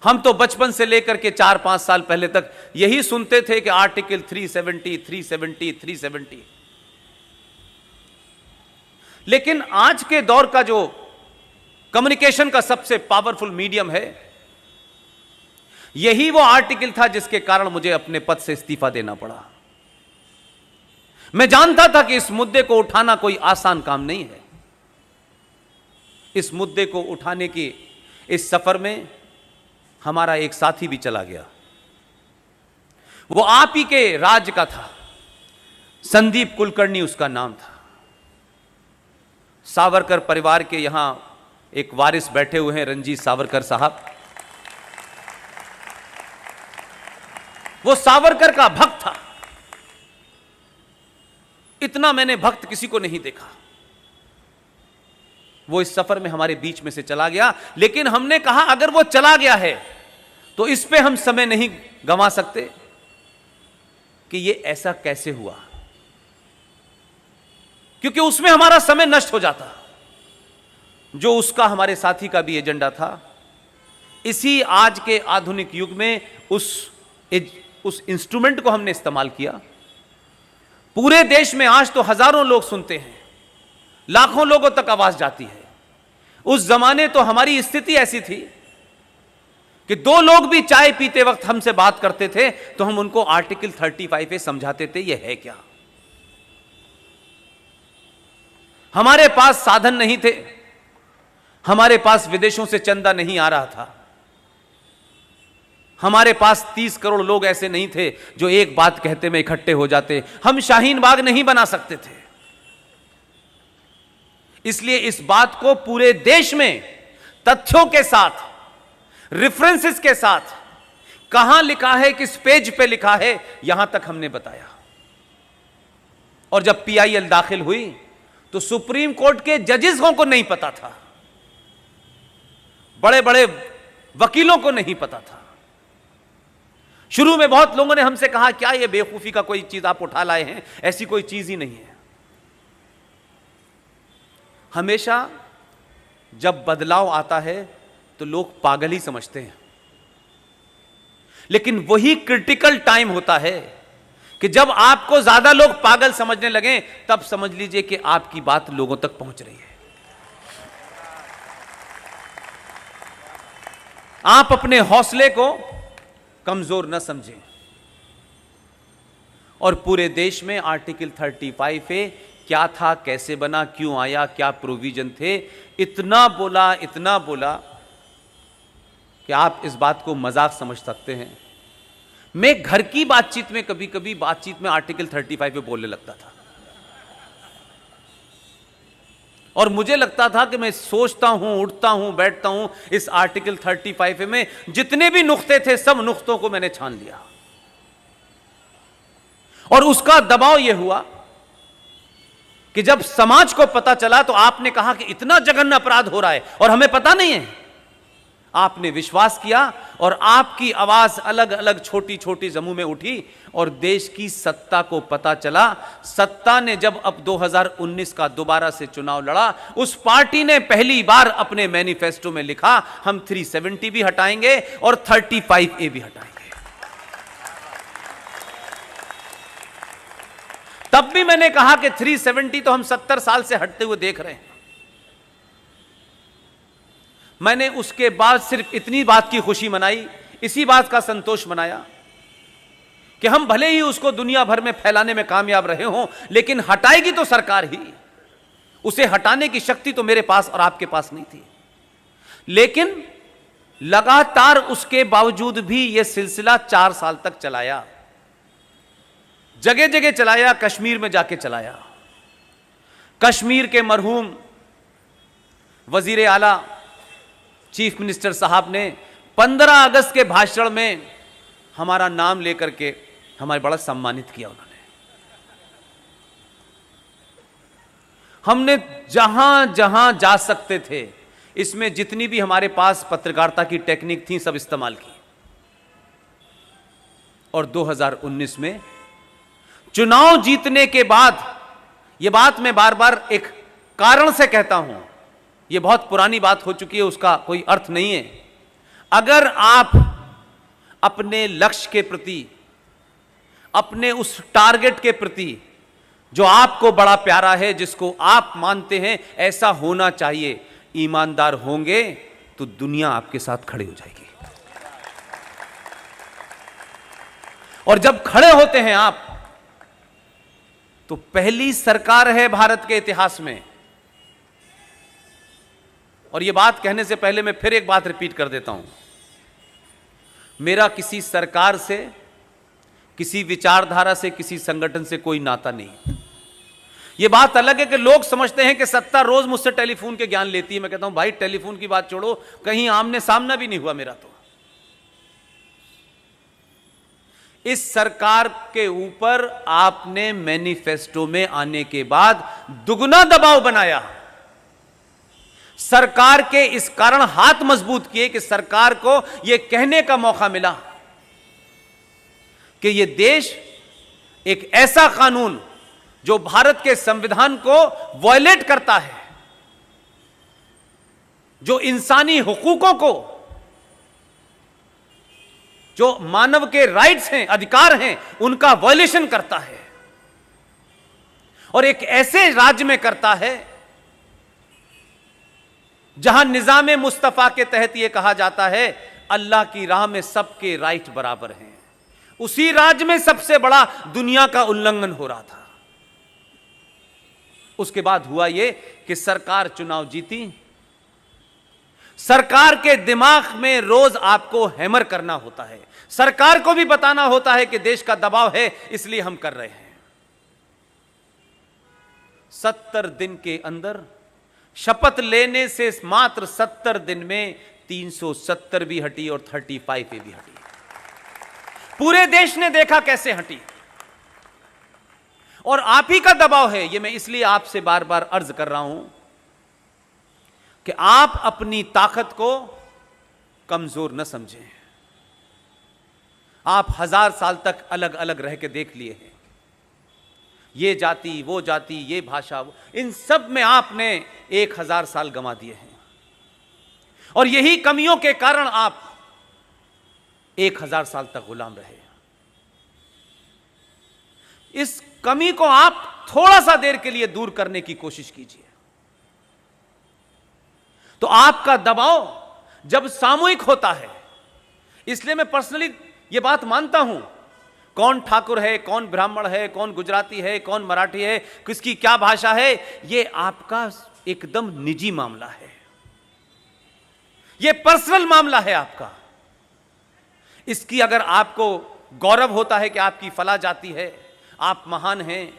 हम तो बचपन से लेकर के 4-5 साल पहले तक यही सुनते थे कि आर्टिकल 370, 370, 370। लेकिन आज के दौर का जो कम्युनिकेशन का सबसे पावरफुल मीडियम है, यही वो आर्टिकल था जिसके कारण मुझे अपने पद से इस्तीफा देना पड़ा। मैं जानता था कि इस मुद्दे को उठाना कोई आसान काम नहीं है। इस मुद्दे को उठाने की इस सफर में हमारा एक साथी भी चला गया। वो आप ही के राज्य का था, संदीप कुलकर्णी उसका नाम था। सावरकर परिवार के यहां एक वारिस बैठे हुए हैं, रणजीत सावरकर साहब। वो सावरकर का भक्त था। इतना मैंने भक्त किसी को नहीं देखा। वो इस सफर में हमारे बीच में से चला गया, लेकिन हमने कहा अगर वो चला गया है तो इस पे हम समय नहीं गंवा सकते कि ये ऐसा कैसे हुआ, क्योंकि उसमें हमारा समय नष्ट हो जाता। जो उसका हमारे साथी का भी एजेंडा था, इसी आज के आधुनिक युग में उस इंस्ट्रूमेंट को हमने इस्तेमाल किया। पूरे देश में आज तो हजारों लोग सुनते हैं, लाखों लोगों तक आवाज जाती है। उस जमाने तो हमारी स्थिति ऐसी थी कि दो लोग भी चाय पीते वक्त हमसे बात करते थे तो हम उनको आर्टिकल 35 पे समझाते थे ये है क्या। हमारे पास साधन नहीं थे, हमारे पास विदेशों से चंदा नहीं आ रहा था, हमारे पास 30 करोड़ लोग ऐसे नहीं थे जो एक बात कहते में इकट्ठे हो जाते। हम शाहीन बाग नहीं बना सकते थे। इसलिए इस बात को पूरे देश में तथ्यों के साथ, रेफरेंसेस के साथ, कहां लिखा है, किस पेज पे लिखा है, यहां तक हमने बताया। और जब PIL दाखिल हुई तो सुप्रीम कोर्ट के जजेसों को नहीं पता था, बड़े बड़े वकीलों को नहीं पता था। शुरू में बहुत लोगों ने हमसे कहा क्या ये बेवकूफी का कोई चीज आप उठा लाए हैं, ऐसी कोई चीज ही नहीं है। हमेशा जब बदलाव आता है तो लोग पागल ही समझते हैं, लेकिन वही क्रिटिकल टाइम होता है कि जब आपको ज्यादा लोग पागल समझने लगे तब समझ लीजिए कि आपकी बात लोगों तक पहुंच रही है। आप अपने हौसले को कमजोर न समझें। और पूरे देश में आर्टिकल 35 पे क्या था, कैसे बना, क्यों आया, क्या प्रोविजन थे, इतना बोला कि आप इस बात को मजाक समझ सकते हैं। मैं घर की बातचीत में कभी कभी बातचीत में आर्टिकल 35 पे बोलने लगता था और मुझे लगता था कि मैं सोचता हूं, उठता हूं, बैठता हूं, इस आर्टिकल 35 में जितने भी नुक्ते थे सब नुक्तों को मैंने छान लिया। और उसका दबाव यह हुआ कि जब समाज को पता चला तो आपने कहा कि इतना जघन्य अपराध हो रहा है और हमें पता नहीं है। आपने विश्वास किया और आपकी आवाज अलग अलग छोटी छोटी समूह में उठी और देश की सत्ता को पता चला। सत्ता ने जब अब 2019 का दोबारा से चुनाव लड़ा, उस पार्टी ने पहली बार अपने मैनिफेस्टो में लिखा हम 370 भी हटाएंगे और 35A भी हटाएंगे। तब भी मैंने कहा कि 370 तो हम 70 साल से हटते हुए देख रहे हैं। मैंने उसके बाद सिर्फ इतनी बात की खुशी मनाई, इसी बात का संतोष मनाया कि हम भले ही उसको दुनिया भर में फैलाने में कामयाब रहे हों, लेकिन हटाएगी तो सरकार ही। उसे हटाने की शक्ति तो मेरे पास और आपके पास नहीं थी। लेकिन लगातार उसके बावजूद भी यह सिलसिला 4 साल तक चलाया, जगह जगह चलाया, कश्मीर में जाके चलाया। कश्मीर के मरहूम वजीर आला चीफ मिनिस्टर साहब ने 15 अगस्त के भाषण में हमारा नाम लेकर के हमारे बड़ा सम्मानित किया। उन्होंने हमने जहां जहां जा सकते थे, इसमें जितनी भी हमारे पास पत्रकारिता की टेक्निक थी सब इस्तेमाल की। और 2019 में चुनाव जीतने के बाद, यह बात मैं बार बार एक कारण से कहता हूं, यह बहुत पुरानी बात हो चुकी है, उसका कोई अर्थ नहीं है। अगर आप अपने लक्ष्य के प्रति, अपने उस टारगेट के प्रति जो आपको बड़ा प्यारा है, जिसको आप मानते हैं ऐसा होना चाहिए, ईमानदार होंगे तो दुनिया आपके साथ खड़ी हो जाएगी। और जब खड़े होते हैं आप, तो पहली सरकार है भारत के इतिहास में। और यह बात कहने से पहले मैं फिर एक बात रिपीट कर देता हूं, मेरा किसी सरकार से, किसी विचारधारा से, किसी संगठन से कोई नाता नहीं। यह बात अलग है कि लोग समझते हैं कि सत्ता रोज मुझसे टेलीफोन के ज्ञान लेती है। मैं कहता हूं भाई टेलीफोन की बात छोड़ो, कहीं आमने सामना भी नहीं हुआ मेरा। तो इस सरकार के ऊपर आपने मैनिफेस्टो में आने के बाद दुगना दबाव बनाया, सरकार के इस कारण हाथ मजबूत किए कि सरकार को यह कहने का मौका मिला कि यह देश एक ऐसा कानून जो भारत के संविधान को वायलेट करता है, जो इंसानी हुकूकों को, जो मानव के राइट्स हैं, अधिकार हैं, उनका वायलेशन करता है, और एक ऐसे राज्य में करता है जहां निजाम मुस्तफा के तहत यह कहा जाता है अल्लाह की राह में सबके राइट बराबर हैं। उसी राज्य में सबसे बड़ा दुनिया का उल्लंघन हो रहा था। उसके बाद हुआ यह कि सरकार चुनाव जीती। सरकार के दिमाग में रोज आपको हैमर करना होता है, सरकार को भी बताना होता है कि देश का दबाव है, इसलिए हम कर रहे हैं। 70 दिन के अंदर, शपथ लेने से मात्र 70 दिन में 370 भी हटी और 35 भी हटी। पूरे देश ने देखा कैसे हटी। और आप ही का दबाव है, यह मैं इसलिए आपसे बार बार अर्ज कर रहा हूं कि आप अपनी ताकत को कमजोर न समझें। आप 1000 साल तक अलग अलग रह के देख लिए हैं, ये जाति, वो जाति, ये भाषा, इन सब में आपने 1000 साल गंवा दिए हैं। और यही कमियों के कारण आप 1000 साल तक गुलाम रहे। इस कमी को आप थोड़ा सा देर के लिए दूर करने की कोशिश कीजिए, तो आपका दबाव जब सामूहिक होता है, इसलिए मैं पर्सनली यह बात मानता हूं, कौन ठाकुर है, कौन ब्राह्मण है, कौन गुजराती है, कौन मराठी है, किसकी क्या भाषा है, यह आपका एकदम निजी मामला है, यह पर्सनल मामला है आपका। इसकी अगर आपको गौरव होता है कि आपकी फला जाति है, आप महान हैं,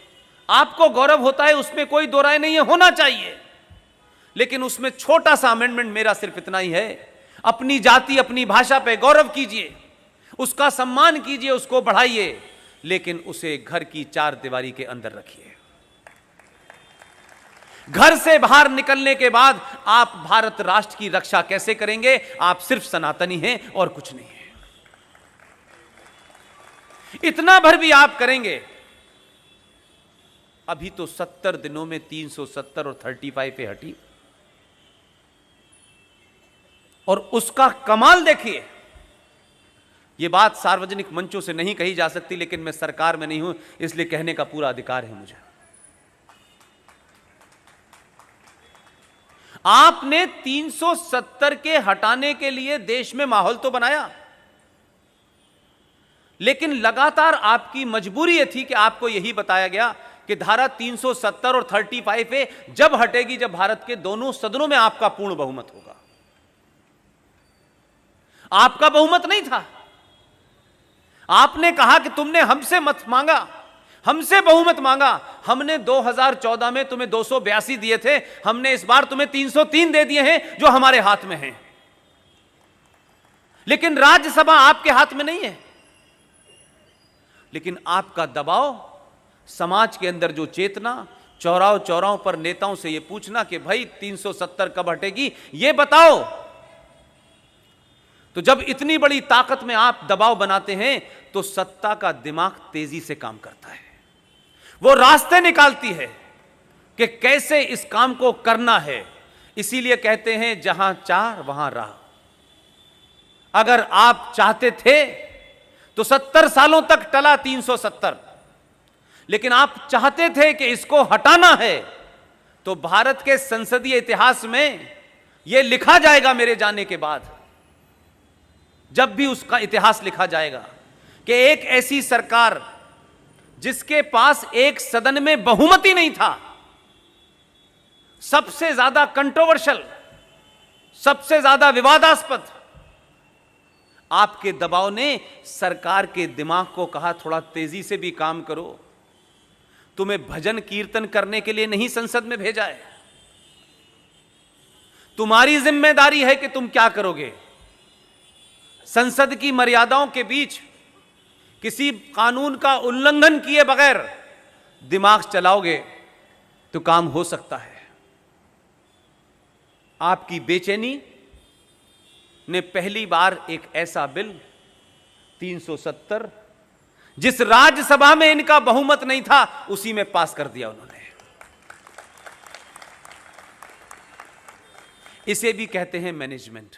आपको गौरव होता है, उसमें कोई दो राय नहीं है, होना चाहिए। लेकिन उसमें छोटा सा अमेंडमेंट मेरा सिर्फ इतना ही है, अपनी जाति, अपनी भाषा पे गौरव कीजिए, उसका सम्मान कीजिए, उसको बढ़ाइए, लेकिन उसे घर की 4 दीवारी के अंदर रखिए। घर से बाहर निकलने के बाद आप भारत राष्ट्र की रक्षा कैसे करेंगे? आप सिर्फ सनातनी हैं और कुछ नहीं है। इतना भर भी आप करेंगे, अभी तो 70 दिनों में 370 और 35 पे हटी। और उसका कमाल देखिए, यह बात सार्वजनिक मंचों से नहीं कही जा सकती, लेकिन मैं सरकार में नहीं हूं, इसलिए कहने का पूरा अधिकार है मुझे। आपने 370 के हटाने के लिए देश में माहौल तो बनाया, लेकिन लगातार आपकी मजबूरी यह थी कि आपको यही बताया गया कि धारा 370 और 35 जब हटेगी जब भारत के दोनों सदनों में आपका पूर्ण बहुमत होगा। आपका बहुमत नहीं था। आपने कहा कि तुमने हमसे मत मांगा, हमसे बहुमत मांगा। हमने 2014 में तुम्हें 282 दिए थे, हमने इस बार तुम्हें 303 दे दिए हैं जो हमारे हाथ में हैं। लेकिन राज्यसभा आपके हाथ में नहीं है। लेकिन आपका दबाव, समाज के अंदर जो चेतना, चौराहों चौराहों पर नेताओं से यह पूछना कि भाई 370 कब हटेगी, यह बताओ। तो जब इतनी बड़ी ताकत में आप दबाव बनाते हैं तो सत्ता का दिमाग तेजी से काम करता है, वो रास्ते निकालती है कि कैसे इस काम को करना है। इसीलिए कहते हैं जहां चार वहां राह। अगर आप चाहते थे तो 70 सालों तक टला 370, लेकिन आप चाहते थे कि इसको हटाना है, तो भारत के संसदीय इतिहास में यह लिखा जाएगा मेरे जाने के बाद, जब भी उसका इतिहास लिखा जाएगा, कि एक ऐसी सरकार जिसके पास एक सदन में बहुमति नहीं था, सबसे ज्यादा कंट्रोवर्शियल, सबसे ज्यादा विवादास्पद, आपके दबाव ने सरकार के दिमाग को कहा थोड़ा तेजी से भी काम करो, तुम्हें भजन कीर्तन करने के लिए नहीं संसद में भेजा है, तुम्हारी जिम्मेदारी है कि तुम क्या करोगे। संसद की मर्यादाओं के बीच किसी कानून का उल्लंघन किए बगैर दिमाग चलाओगे तो काम हो सकता है। आपकी बेचैनी ने पहली बार एक ऐसा बिल 370, जिस राज्यसभा में इनका बहुमत नहीं था, उसी में पास कर दिया उन्होंने। इसे भी कहते हैं मैनेजमेंट।